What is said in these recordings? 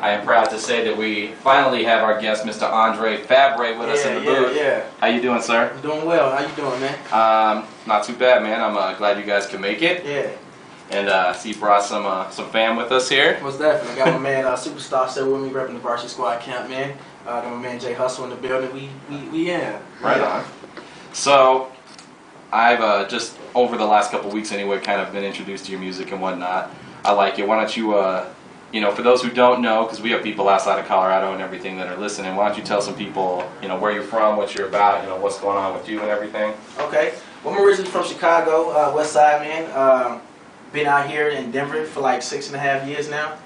I am proud to say that we finally have our guest, Mr. Andre Fabre, with us in the booth. Yeah. How you doing, sir? I'm doing well. How you doing, man? Not too bad, man. I'm glad you guys can make it. Yeah. And see, you brought some fam with us here. Most definitely. Got my man Superstar still with me, repping the varsity squad camp, man. Got my man Jay Hustle in the building. We in. Right on. So, I've just over the last couple weeks anyway, kind of been introduced to your music and whatnot. I like it. Why don't you, you know, for those who don't know, because we have people outside of Colorado and everything that are listening, why don't you tell some people, you know, where you're from, what you're about, you know, what's going on with you and everything? Okay. Well, I'm originally from Chicago, West Side, man. Been out here in Denver for like 6.5 years now.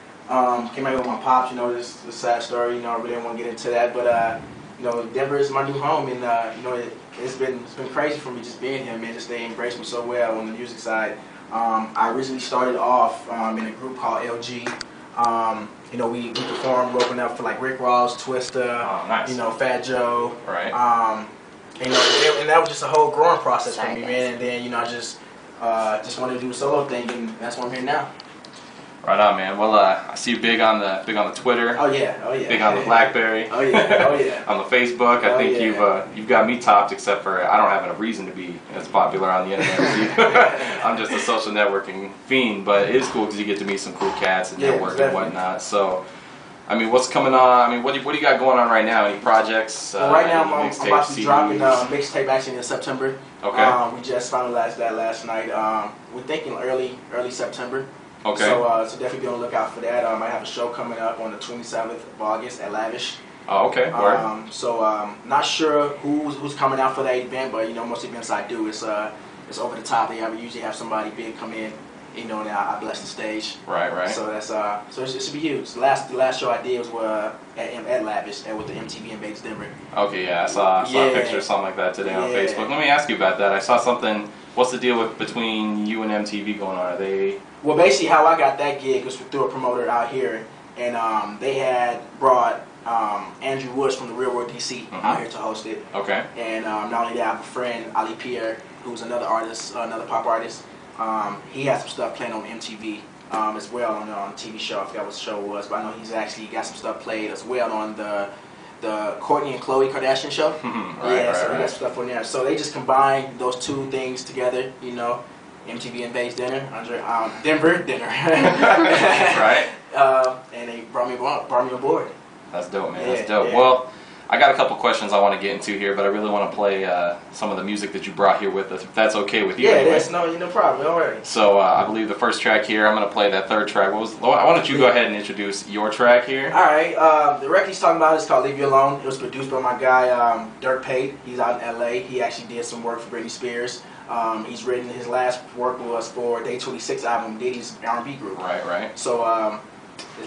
Came out here with my pops, you know, this is a sad story, you know, I really don't want to get into that, but, you know, Denver is my new home, and, you know, it's been crazy for me just being here, man. Just they embraced me so well on the music side. I originally started off in a group called LG. You know, we performed, we opened up for like Rick Ross, Twista, nice. you know, Fat Joe. Right. You know, and that was just a whole growing process for me, man. And then, you know, I just wanted to do a solo thing, and that's why I'm here now. Right on, man. Well, I see you big on the Twitter. Oh yeah, oh yeah. Big on the BlackBerry. Oh yeah, oh yeah. On the Facebook, I think you've got me topped, except for I don't have a reason to be as popular on the internet as you. I'm just a social networking fiend, but it is cool because you get to meet some cool cats and network and whatnot. So, I mean, what's coming on? I mean, what do you got going on right now? Any projects? Well, right now, I'm about to be dropping a mixtape actually in September. Okay. We just finalized that last night. We're thinking early September. Okay. So definitely be on the lookout for that. I have a show coming up on the 27th of August at Lavish. Oh, okay. So not sure who's coming out for that event, but you know, most events I do, it's over the top. They usually have somebody big come in, you know, and I bless the stage. Right, right. So that's so it should be huge. The last show I did was at Lavish with the MTV in Bates, Denver. Okay, yeah, I saw a picture or something like that today on Facebook. Let me ask you about that. I saw something. What's the deal between you and MTV going on? Are they? Well, basically, how I got that gig was through a promoter out here, and they had brought Andrew Woods from the Real World DC out here to host it. Okay. And not only that, I have a friend, Ali Pierre, who's another artist, another pop artist. He has some stuff playing on MTV as well on a TV show. I forgot what the show was, but I know he's actually got some stuff played as well on the Kourtney and Khloe Kardashian show. Right, so he got some stuff on there. So they just combined those two things together, you know. MTV and Bates dinner, Denver dinner. Right. And they brought me aboard. That's dope, man. That's dope. Yeah. Well, I got a couple questions I want to get into here, but I really want to play some of the music that you brought here with us, if that's okay with you. Yeah, anyway. that's no problem. All right. So I believe the first track here, I'm going to play that third track. Why don't you go ahead and introduce your track here? All right. The record he's talking about is called Leave You Alone. It was produced by my guy, Dirk Pate. He's out in LA. He actually did some work for Britney Spears. He's written, his last work was for Day 26 album, Diddy's R&B group. Right, right. So,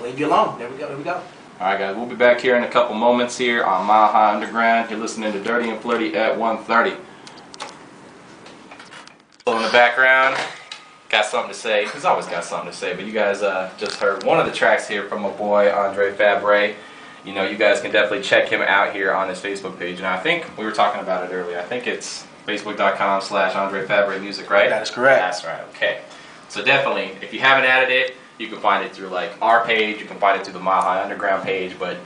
Leave You Alone. There we go. All right, guys. We'll be back here in a couple moments here on Mile High Underground. You're listening to Dirty and Flirty at 1:30. So in the background, got something to say. He's always got something to say, but you guys just heard one of the tracks here from my boy, Andre Fabre. You know, you guys can definitely check him out here on his Facebook page. And I think we were talking about it earlier. I think it's Facebook.com/Andre Fabre Music, right? That is correct. That's right. Okay. So definitely, if you haven't added it, you can find it through like our page. You can find it through the Mile High Underground page. But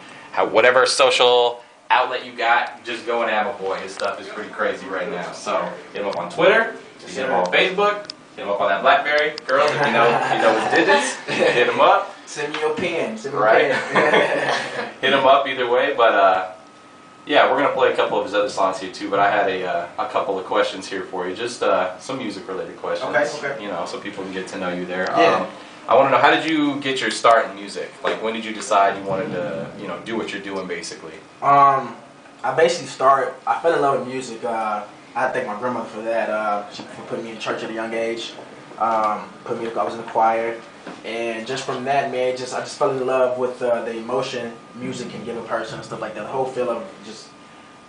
whatever social outlet you got, just go and add my boy. His stuff is pretty crazy right now. So hit him up on Twitter. Hit him on Facebook. Hit him up on that BlackBerry. Girls, if you know his digits, hit him up. Send me your pen. Hit him up either way. But yeah, we're gonna play a couple of his other songs here too. But I had a couple of questions here for you, just some music related questions. Okay. You know, so people can get to know you there. Yeah. I want to know, how did you get your start in music? Like, when did you decide you wanted to, you know, do what you're doing basically? I basically I fell in love with music. I thank my grandmother for that. She put me in church at a young age. I was in the choir. And just from that, man, I just fell in love with the emotion music can give a person and stuff like that. The whole feel of just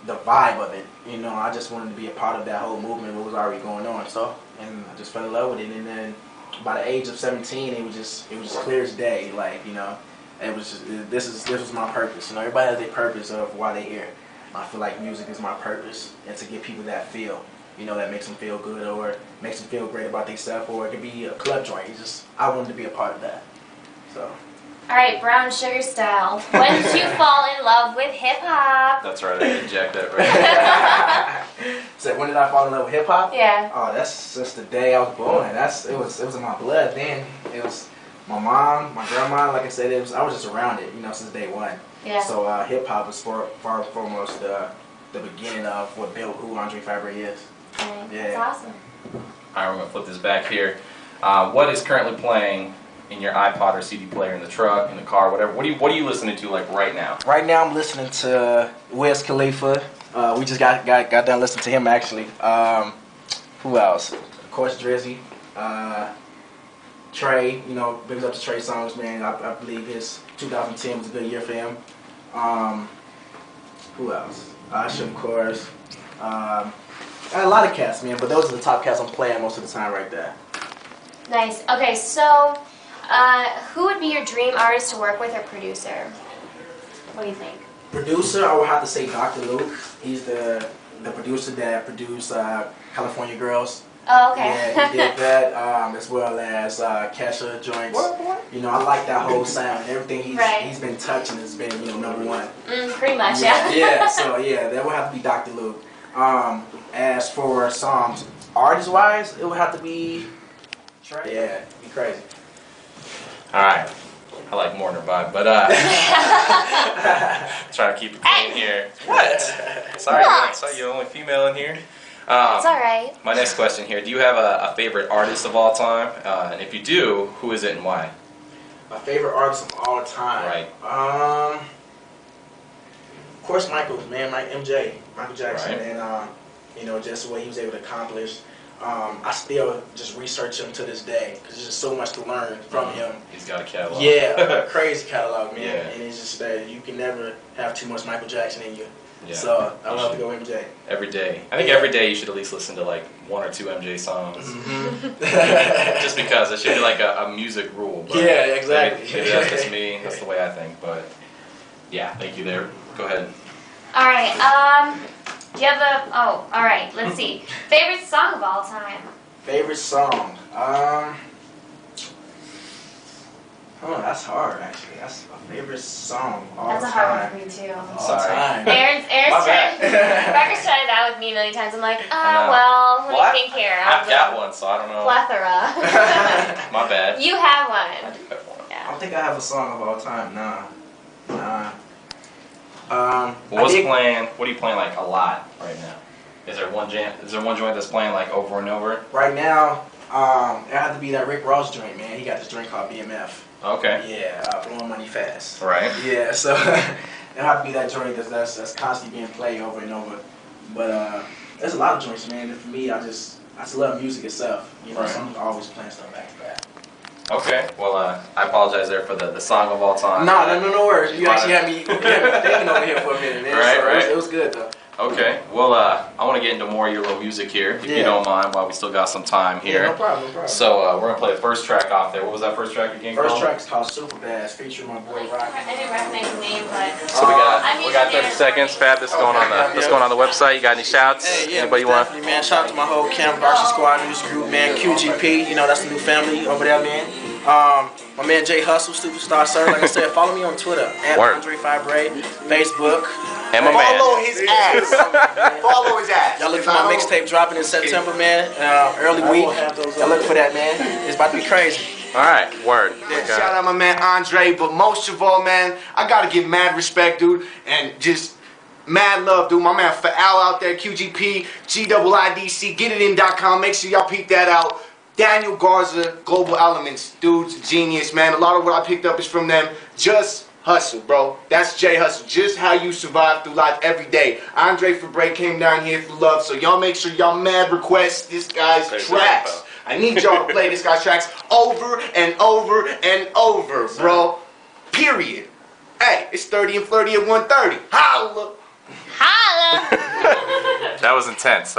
the vibe of it. You know, I just wanted to be a part of that whole movement, what was already going on. So, and I just fell in love with it. And then by the age of 17, it was just clear as day. Like, you know, it was just, this was my purpose. You know, everybody has their purpose of why they're here. I feel like music is my purpose, and to give people that feel. You know, that makes them feel good or makes them feel great about themselves, or it could be a club joint. I wanted to be a part of that. So. All right, brown sugar style. When did you fall in love with hip hop? That's right. I inject that right. So when did I fall in love with hip hop? Yeah. Oh, that's since the day I was born. It was in my blood then. It was my mom, my grandma. Like I said, I was just around it, since day one. Yeah. So hip hop was far foremost the beginning of what built who Andre Fabre is. Okay. Yeah. That's awesome. All right, we're gonna flip this back here. What is currently playing in your iPod or CD player in the truck, in the car, whatever? What are you listening to like right now? Right now, I'm listening to Wiz Khalifa. We just got done listening to him actually. Who else? Of course, Drizzy. Trey. Bigs up to Trey songs, man. I believe his 2010 was a good year for him. Who else? Usher, of course. A lot of cats, man. But those are the top cats I'm playing most of the time, right there. Nice. Okay, so who would be your dream artist to work with or producer? What do you think? Producer, I would have to say Dr. Luke. He's the producer that produced California Girls. Oh, okay. Yeah, he did that, as well as Kesha joints. I like that whole sound. Everything he's been touching has been, number one. Pretty much, yeah. Yeah, so yeah, that would have to be Dr. Luke. As for songs, artist-wise, it would have to be Trey. Yeah, be crazy. All right. I like Mourner vibe, but trying to keep it clean here. What? Sorry, you're the only female in here. It's all right. My next question here: do you have a favorite artist of all time? And if you do, who is it and why? My favorite artist of all time. Right. Of course, Michael Jackson, Right. and just what he was able to accomplish. I still just research him to this day because there's just so much to learn from him. He's got a catalog. Yeah, a crazy catalog, man. Yeah. And it's just that you can never have too much Michael Jackson in you. Yeah. So I love to go MJ. Every day. I think every day you should at least listen to like one or two MJ songs. Mm-hmm. Just because it should be like a music rule. But Yeah, exactly. Maybe that's just me. That's the way I think. But yeah, thank you there. Go ahead. All right. Do you have all right. Let's see. Favorite song of all time? Favorite song? Oh, that's hard actually. That's my favorite song all That's a time. hard one for me too. All Sorry. time. Aaron's My tried. bad. Rebecca's tried it out with me a million times. I'm like, I know. well, Well, let me think here. I've got one, so I don't know. Plethora. My bad. You have I one. do have one. I Yeah. don't think I have a song of all time. Nah. What are you playing like a lot right now? Is there one joint that's playing like over and over? Right now, it had to be that Rick Ross joint, man. He got this joint called BMF. Okay. Yeah, Blowing Money Fast. Right. Yeah, so it had to be that joint that's constantly being played over and over. But there's a lot of joints, man. And for me, I just love music itself. Right. So I'm always playing stuff back to back. Okay. Well, I apologize there for the song of all time. No worries. You actually had me thinking over here for a minute, man. Right, so right. It was good though. Okay. Well, I want to get into more of your little music here, if you don't mind, while we still got some time here. Yeah, no problem. So we're gonna play the first track off there. What was that first track again? First track is called Super Bass, featuring my boy Rocky. I didn't recognize the name, but So we got 30 seconds. Fab, this is going on the website. You got any shouts? Hey, yeah, Anybody you want? definitely, man. Shout out to my whole Camp Varsity Squad music group, man. QGP, that's the new family over there, man. My man Jay Hustle, Superstar Sir. Like I said, follow me on Twitter at Andre Fabre, Facebook. And my man. Follow his ass. Follow his ass. Y'all look for my mixtape dropping in September, man. Early week. Y'all look for that, man. It's about to be crazy. All right, word. Shout out my man Andre, but most of all, man, I gotta give mad respect, dude, and just mad love, dude. My man Faal out there, QGP, GIIDC, getitin.com. Make sure y'all peep that out. Daniel Garza, Global Elements, dude's a genius, man. A lot of what I picked up is from them. Just hustle, bro. That's Jay Hustle. Just how you survive through life every day. Andre Fabre came down here for love, so y'all make sure y'all mad request this guy's tracks. I need y'all to play this guy's tracks over and over and over, bro. Period. Hey, it's 30 and Flirty at 1:30. Holla! holla. That was intense.